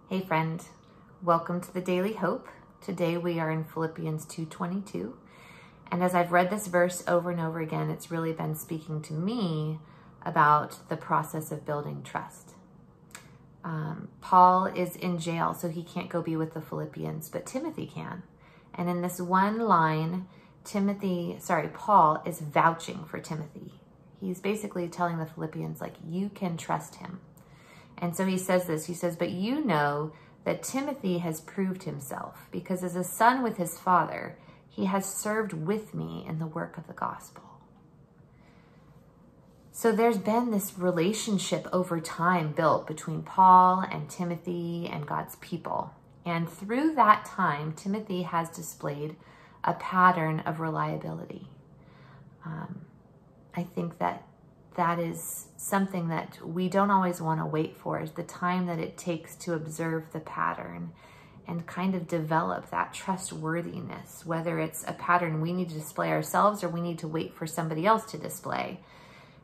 Hey friend, welcome to the Daily Hope. Today we are in Philippians 2:22. And as I've read this verse over and over again, it's really been speaking to me about the process of building trust. Paul is in jail, so he can't go be with the Philippians, but Timothy can. And in this one line, Paul is vouching for Timothy. He's basically telling the Philippians, like, you can trust him. And so he says this, he says, but you know that Timothy has proved himself, because as a son with his father, he has served with me in the work of the gospel. So there's been this relationship over time built between Paul and Timothy and God's people. And through that time, Timothy has displayed a pattern of reliability. I think that is something that we don't always want to wait for, is the time that it takes to observe the pattern and kind of develop that trustworthiness, whether it's a pattern we need to display ourselves or we need to wait for somebody else to display.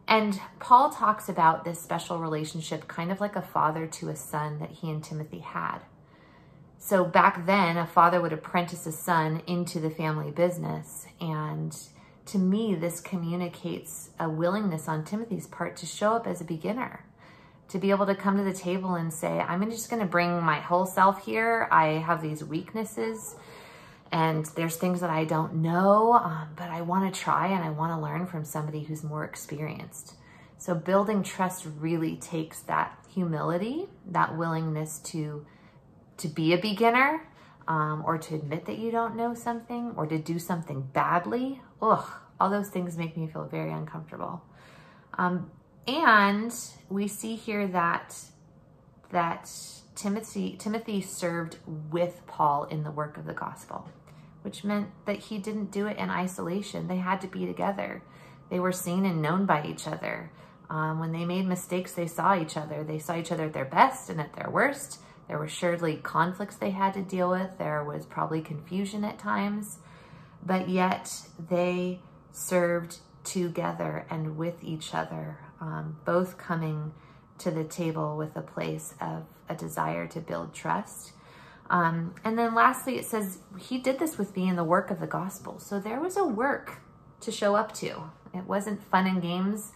And Paul talks about this special relationship kind of like a father to a son that he and Timothy had. So back then, a father would apprentice a son into the family business, and to me, this communicates a willingness on Timothy's part to show up as a beginner, to be able to come to the table and say, I'm just going to bring my whole self here. I have these weaknesses and there's things that I don't know, but I want to try and I want to learn from somebody who's more experienced. So building trust really takes that humility, that willingness to be a beginner, or to admit that you don't know something, or to do something badly. Ugh, all those things make me feel very uncomfortable. And we see here that Timothy served with Paul in the work of the gospel, which meant that he didn't do it in isolation. They had to be together. They were seen and known by each other. When they made mistakes, they saw each other. They saw each other at their best and at their worst. There were surely conflicts they had to deal with. There was probably confusion at times, but yet they served together and with each other, both coming to the table with a place of a desire to build trust. And then lastly, it says, he did this with me in the work of the gospel. So there was a work to show up to. It wasn't fun and games.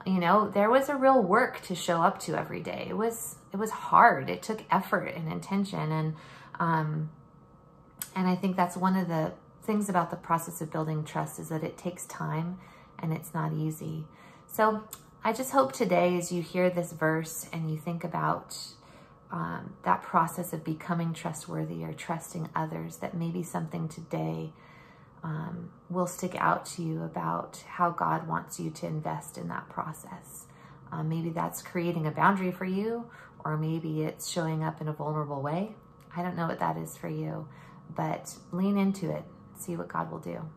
You know, there was a real work to show up to every day. It was hard. It took effort and intention. And I think that's one of the things about the process of building trust, is that it takes time and it's not easy. So I just hope today, as you hear this verse and you think about that process of becoming trustworthy or trusting others, that maybe something today will stick out to you about how God wants you to invest in that process. Maybe that's creating a boundary for you, or maybe it's showing up in a vulnerable way. I don't know what that is for you, but lean into it. See what God will do.